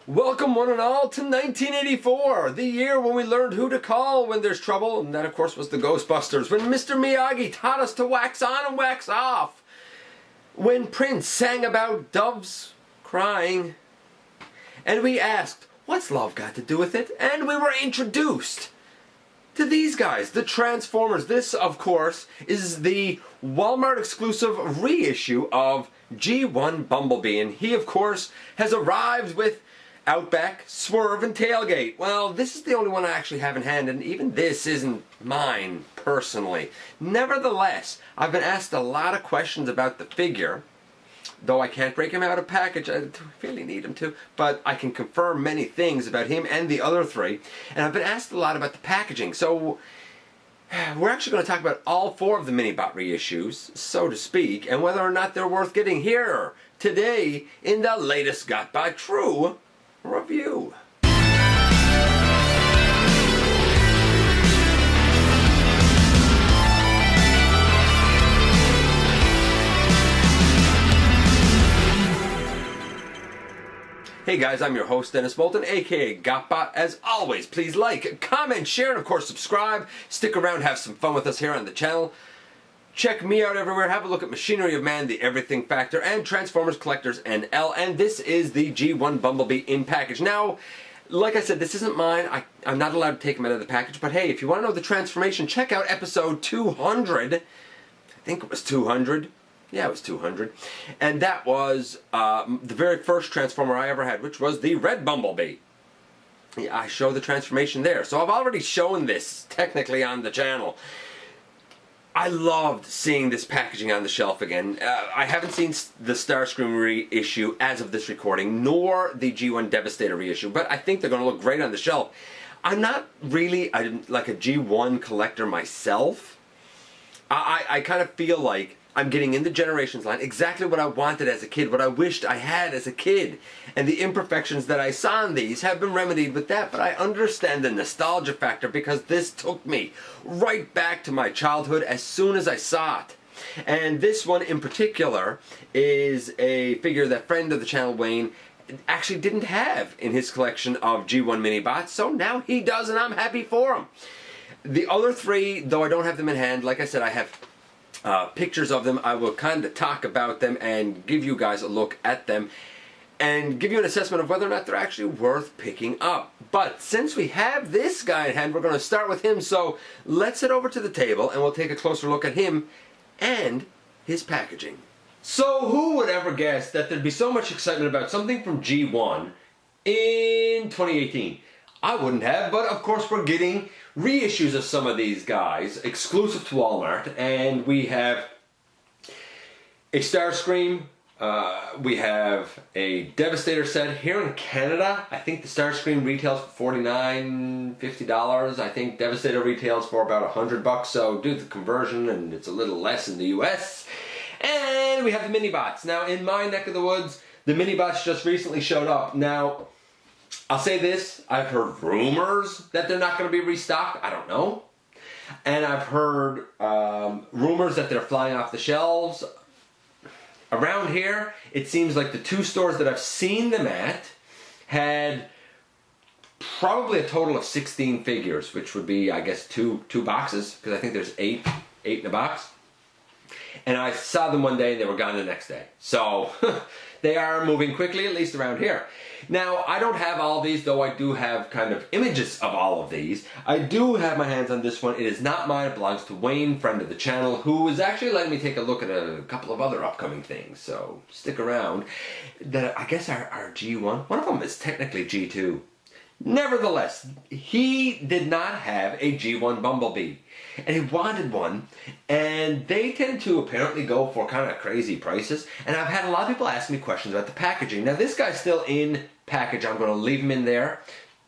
Welcome one and all to 1984, the year when we learned who to call when there's trouble, and that of course was the Ghostbusters, when Mr. Miyagi taught us to wax on and wax off, when Prince sang about doves crying, and we asked, what's love got to do with it? And we were introduced to these guys, the Transformers. This, of course, is the Walmart exclusive reissue of G1 Bumblebee, and he, of course, has arrived with Outback, Swerve, and Tailgate. Well, this is the only one I actually have in hand, and even this isn't mine, personally. Nevertheless, I've been asked a lot of questions about the figure, though I can't break him out of package. I really need him to, but I can confirm many things about him and the other three, and I've been asked a lot about the packaging, so we're actually going to talk about all four of the Minibot reissues, so to speak, and whether or not they're worth getting here today in the latest GotBot True review. Hey guys, I'm your host Dennis Bolton, aka GotBot. As always, please like, comment, share, and of course subscribe. Stick around, have some fun with us here on the channel. Check me out everywhere. Have a look at Machinery of Man, The Everything Factor, and Transformers Collectors NL. And this is the G1 Bumblebee in package. Now, like I said, this isn't mine. I'm not allowed to take them out of the package. But hey, if you want to know the transformation, check out episode 200. I think it was 200. Yeah, it was 200. And that was the very first Transformer I ever had, which was the Red Bumblebee. Yeah, I show the transformation there. So I've already shown this, technically, on the channel. I loved seeing this packaging on the shelf again. I haven't seen the Starscream reissue as of this recording, nor the G1 Devastator reissue, but I think they're going to look great on the shelf. I'm not really like a G1 collector myself. I kind of feel like I'm getting in the Generations line exactly what I wanted as a kid, what I wished I had as a kid. And the imperfections that I saw in these have been remedied with that, but I understand the nostalgia factor because this took me right back to my childhood as soon as I saw it. And this one in particular is a figure that friend of the channel, Wayne, actually didn't have in his collection of G1 Minibots, so now he does, and I'm happy for him. The other three, though I don't have them in hand, like I said, I have pictures of them. I will kind of talk about them and give you guys a look at them and give you an assessment of whether or not they're actually worth picking up. But since we have this guy in hand, we're going to start with him. So let's head over to the table and we'll take a closer look at him and his packaging. So who would ever guess that there'd be so much excitement about something from G1 in 2018? I wouldn't have, but of course we're getting reissues of some of these guys, exclusive to Walmart, and we have a Starscream, we have a Devastator set here in Canada. I think the Starscream retails for $49, $50. I think Devastator retails for about $100, so do the conversion and it's a little less in the US. And we have the Minibots. Now in my neck of the woods, the Minibots just recently showed up. Now, I'll say this, I've heard rumors that they're not going to be restocked. I don't know. And I've heard rumors that they're flying off the shelves. Around here, it seems like the two stores that I've seen them at had probably a total of 16 figures, which would be, I guess, two boxes, because I think there's eight in a box. And I saw them one day and they were gone the next day. So they are moving quickly, at least around here. Now, I don't have all these, though I do have kind of images of all of these. I do have my hands on this one. It is not mine. It belongs to Wayne, friend of the channel, who is actually letting me take a look at a couple of other upcoming things. So stick around. I guess our G1, one of them is technically G2. Nevertheless, he did not have a G1 Bumblebee, and he wanted one, and they tend to apparently go for kind of crazy prices, and I've had a lot of people ask me questions about the packaging. Now this guy's still in package. I'm going to leave him in there,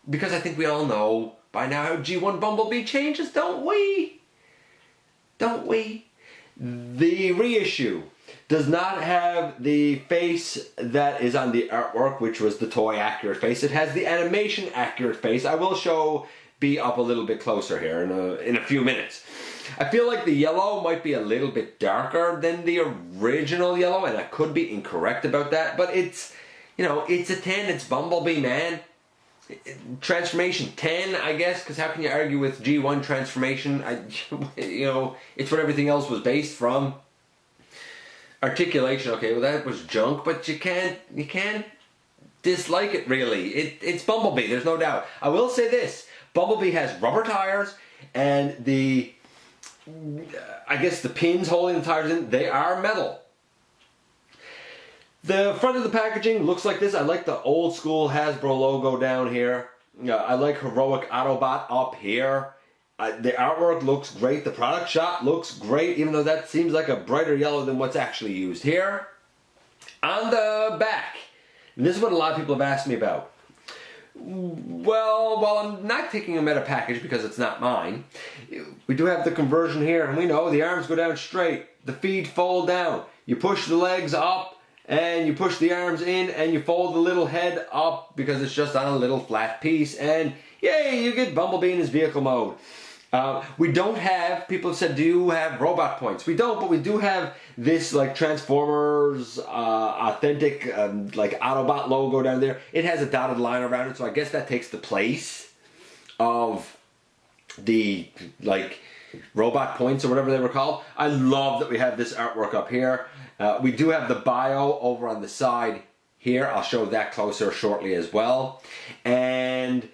because I think we all know by now how G1 Bumblebee changes, don't we? Don't we? The reissue does not have the face that is on the artwork, which was the toy accurate face. It has the animation accurate face. I will show B up a little bit closer here in a few minutes. I feel like the yellow might be a little bit darker than the original yellow, and I could be incorrect about that, but it's you know, it's a 10. It's Bumblebee, man. Transformation 10, I guess, because how can you argue with G1 transformation? You know, it's what everything else was based from. Articulation, okay, well that was junk, but you can't dislike it really. It's Bumblebee, there's no doubt. I will say this: Bumblebee has rubber tires, and I guess the pins holding the tires in, they are metal. The front of the packaging looks like this. I like the old school Hasbro logo down here. I like Heroic Autobot up here. The artwork looks great. The product shot looks great, even though that seems like a brighter yellow than what's actually used here. On the back, and this is what a lot of people have asked me about. Well, while I'm not taking a meta package because it's not mine, we do have the conversion here, and we know the arms go down straight. The feet fold down. You push the legs up, and you push the arms in, and you fold the little head up because it's just on a little flat piece, and yay, you get Bumblebee in his vehicle mode. We don't have, people have said, do you have robot points? We don't, but we do have this like Transformers authentic like Autobot logo down there. It has a dotted line around it, so I guess that takes the place of the like robot points or whatever they were called. I love that we have this artwork up here. We do have the bio over on the side here. I'll show that closer shortly as well. And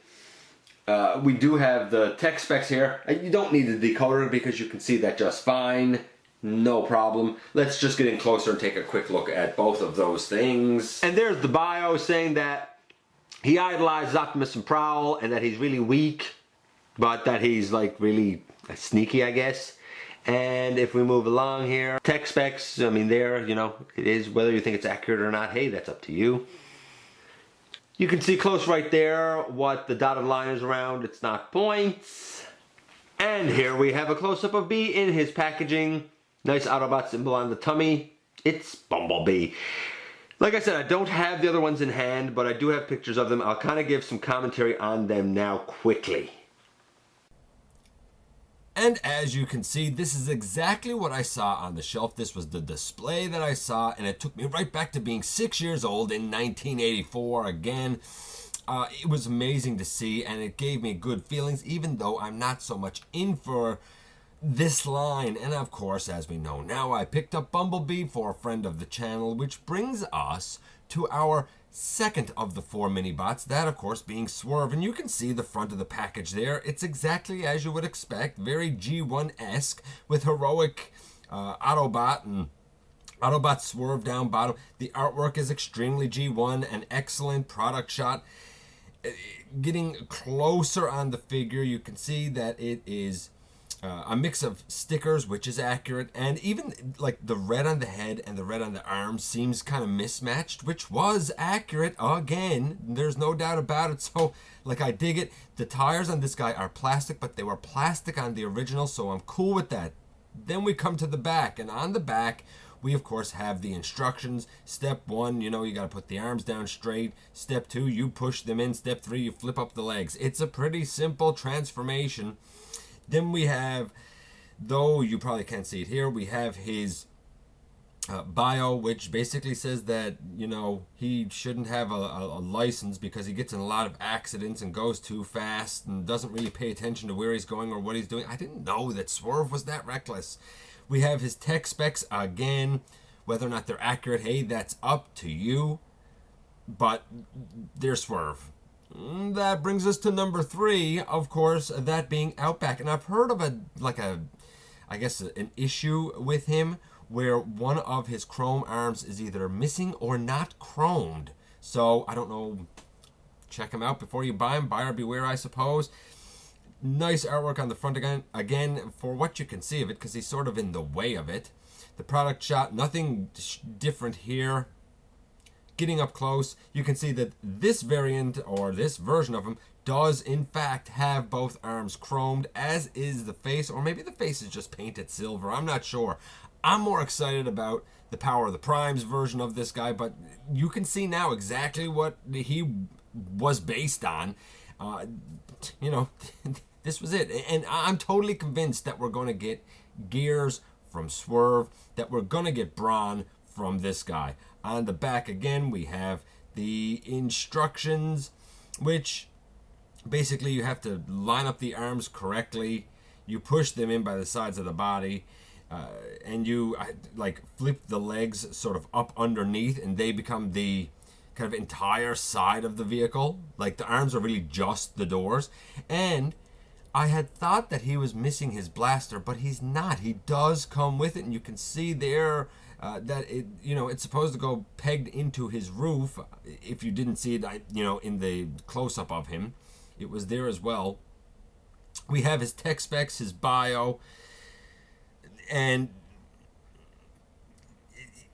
we do have the tech specs here. You don't need the decoder because you can see that just fine. No problem. Let's just get in closer and take a quick look at both of those things. And there's the bio saying that he idolizes Optimus and Prowl and that he's really weak, but that he's like really sneaky, I guess. And if we move along here, tech specs, I mean there, you know, it is, whether you think it's accurate or not, hey, that's up to you. You can see close right there what the dotted line is around. It's not points. And here we have a close-up of B in his packaging. Nice Autobot symbol on the tummy. It's Bumblebee. Like I said, I don't have the other ones in hand, but I do have pictures of them. I'll kind of give some commentary on them now quickly. And as you can see, this is exactly what I saw on the shelf. This was the display that I saw, and it took me right back to being 6 years old in 1984 again. It was amazing to see, and it gave me good feelings, even though I'm not so much in for this line. And of course, as we know now, I picked up Bumblebee for a friend of the channel, which brings us to our second of the 4 mini-bots, that of course being Swerve. And you can see the front of the package there. It's exactly as you would expect, very G1-esque with Heroic Autobot and Autobot Swerve down bottom. The artwork is extremely G1, an excellent product shot. Getting closer on the figure, you can see that it is a mix of stickers, which is accurate, and even like the red on the head and the red on the arms seems kind of mismatched, which was accurate again. There's no doubt about it. So like, I dig it. The tires on this guy are plastic, but they were plastic on the original, so I'm cool with that. Then we come to the back, and on the back we of course have the instructions. Step 1, you know, you got to put the arms down straight. Step 2, you push them in. Step 3, you flip up the legs. It's a pretty simple transformation. Then we have, though you probably can't see it here, we have his bio, which basically says that, you know, he shouldn't have a license because he gets in a lot of accidents and goes too fast and doesn't really pay attention to where he's going or what he's doing. I didn't know that Swerve was that reckless. We have his tech specs again. Whether or not they're accurate, hey, that's up to you. But they're Swerve. That brings us to number 3, of course, that being Outback. And I've heard of an issue with him where one of his chrome arms is either missing or not chromed. So, I don't know, check him out before you buy him. Buyer beware, I suppose. Nice artwork on the front again for what you can see of it, because he's sort of in the way of it. The product shot, nothing different here. Getting up close, you can see that this variant, or this version of him, does in fact have both arms chromed, as is the face, or maybe the face is just painted silver, I'm not sure. I'm more excited about the Power of the Primes version of this guy, but you can see now exactly what he was based on. You know, this was it. And I'm totally convinced that we're going to get gears from Swerve, that we're going to get brawn from this guy. On the back again, we have the instructions, which basically you have to line up the arms correctly. You push them in by the sides of the body, and you like flip the legs sort of up underneath, and they become the kind of entire side of the vehicle. Like the arms are really just the doors. And I had thought that he was missing his blaster, but he's not. He does come with it, and you can see there that it's supposed to go pegged into his roof. If you didn't see it, in the close-up of him, it was there as well. We have his tech specs, his bio, and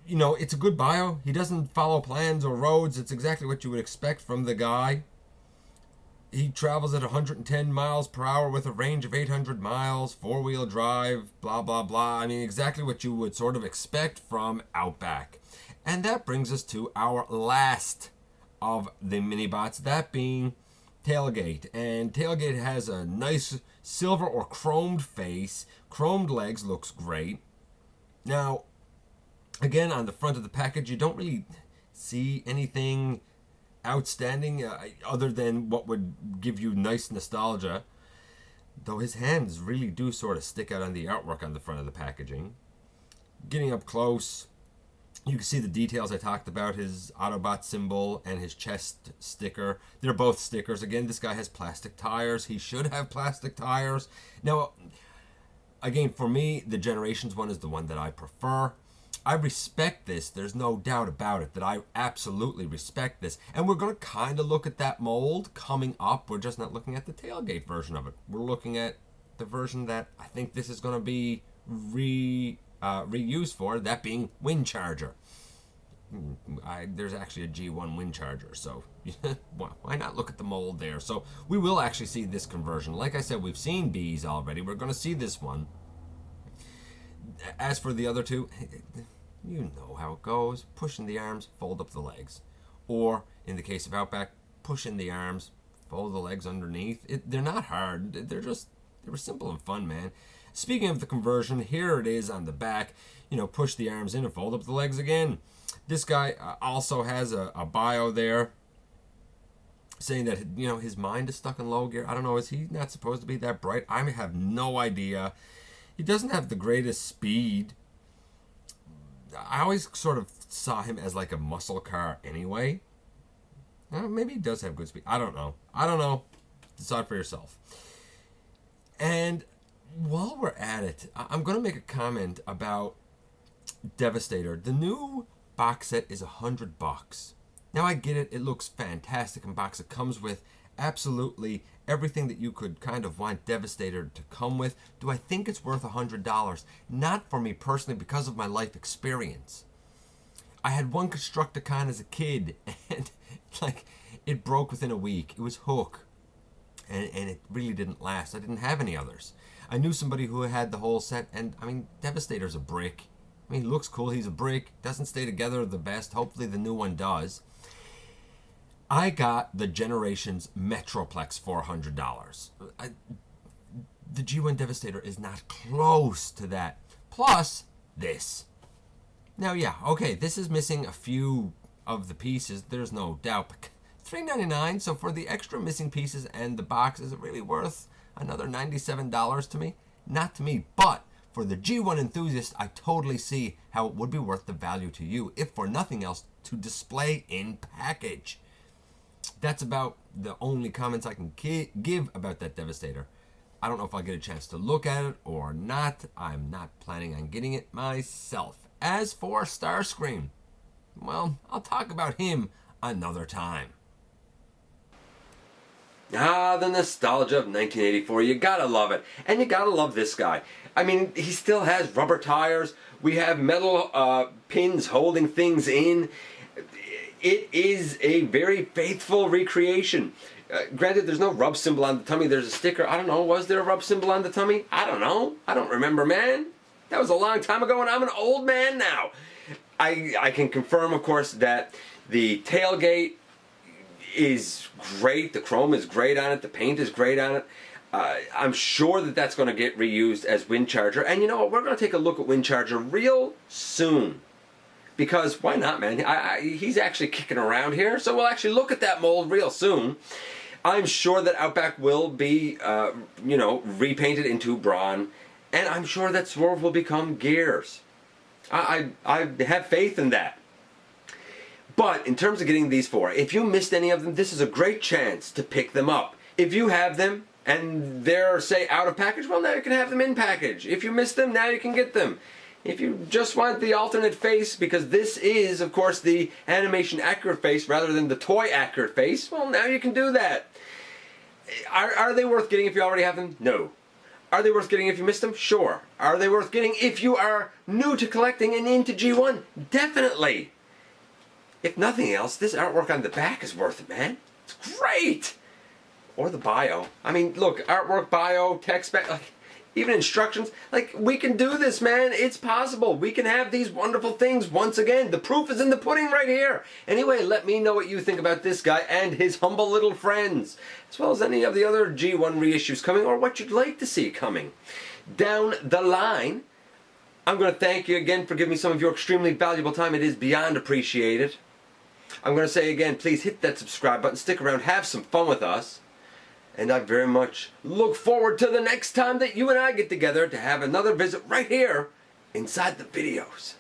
it's a good bio. He doesn't follow plans or roads. It's exactly what you would expect from the guy. He travels at 110 miles per hour with a range of 800 miles, four-wheel drive, blah, blah, blah. I mean, exactly what you would sort of expect from Outback. And that brings us to our last of the mini-bots, that being Tailgate. And Tailgate has a nice silver or chromed face. Chromed legs, looks great. Now, again, on the front of the package, you don't really see anything outstanding other than what would give you nice nostalgia, though his hands really do sort of stick out on the artwork on the front of the packaging. Getting up close, you can see the details I talked about, his Autobot symbol and his chest sticker. They're both stickers. Again, this guy has plastic tires. He should have plastic tires. Now, again, for me, the Generations one is the one that I prefer. I respect this. There's no doubt about it that I absolutely respect this. And we're going to kind of look at that mold coming up. We're just not looking at the Tailgate version of it. We're looking at the version that I think this is going to be reused for, that being Windcharger. There's actually a G1 Windcharger, so why not look at the mold there? So we will actually see this conversion. Like I said, we've seen B's already. We're going to see this one. As for the other two, you know how it goes. Push in the arms, fold up the legs. Or, in the case of Outback, push in the arms, fold the legs underneath. They're not hard. They were simple and fun, man. Speaking of the conversion, here it is on the back. Push the arms in and fold up the legs again. This guy also has a bio there saying that, his mind is stuck in low gear. I don't know, is he not supposed to be that bright? I have no idea. He doesn't have the greatest speed. I always sort of saw him as like a muscle car anyway. Maybe he does have good speed. I don't know. Decide for yourself. And while we're at it, I'm going to make a comment about Devastator. The new box set is $100. Now I get it. It looks fantastic in box. It comes with absolutely everything that you could kind of want Devastator to come with. Do I think it's worth $100? Not for me personally, because of my life experience. I had one Constructicon as a kid, and it broke within a week. It was Hook, and it really didn't last. I didn't have any others. I knew somebody who had the whole set, and Devastator's a brick. He looks cool. He's a brick. Doesn't stay together the best. Hopefully the new one does. I got the Generations Metroplex for $100. The G1 Devastator is not close to that. Plus, this. Now, yeah, okay, this is missing a few of the pieces. There's no doubt. But $3.99, so for the extra missing pieces and the box, is it really worth another $97 to me? Not to me, but for the G1 enthusiast, I totally see how it would be worth the value to you, if for nothing else, to display in package. That's about the only comments I can give about that Devastator. I don't know if I'll get a chance to look at it or not. I'm not planning on getting it myself. As for Starscream, well, I'll talk about him another time. The nostalgia of 1984. You gotta love it. And you gotta love this guy. He still has rubber tires. We have metal pins holding things in. It is a very faithful recreation. Granted, there's no rub symbol on the tummy. There's a sticker. I don't know. Was there a rub symbol on the tummy? I don't know. I don't remember, man. That was a long time ago, and I'm an old man now. I can confirm, of course, that the tailgate is great. The chrome is great on it. The paint is great on it. I'm sure that that's going to get reused as Windcharger. And you know what? We're going to take a look at Windcharger real soon. because why not, man? He's actually kicking around here, so we'll actually look at that mold real soon. I'm sure that Outback will be, repainted into Brawn, and I'm sure that Swerve will become Gears. I have faith in that. But in terms of getting these 4, if you missed any of them, this is a great chance to pick them up. If you have them and they're, say, out of package, well, now you can have them in package. If you missed them, now you can get them. If you just want the alternate face, because this is, of course, the animation accurate face rather than the toy accurate face, well, now you can do that. Are they worth getting if you already have them? No. Are they worth getting if you missed them? Sure. Are they worth getting if you are new to collecting and into G1? Definitely. If nothing else, this artwork on the back is worth it, man. It's great. Or the bio. I mean, look, artwork, bio, text, even instructions. Like, we can do this, man. It's possible. We can have these wonderful things once again. The proof is in the pudding right here. Anyway, let me know what you think about this guy and his humble little friends, as well as any of the other G1 reissues coming, or what you'd like to see coming down the line. I'm going to thank you again for giving me some of your extremely valuable time. It is beyond appreciated. I'm going to say again, please hit that subscribe button, stick around, have some fun with us. And I very much look forward to the next time that you and I get together to have another visit right here inside the videos.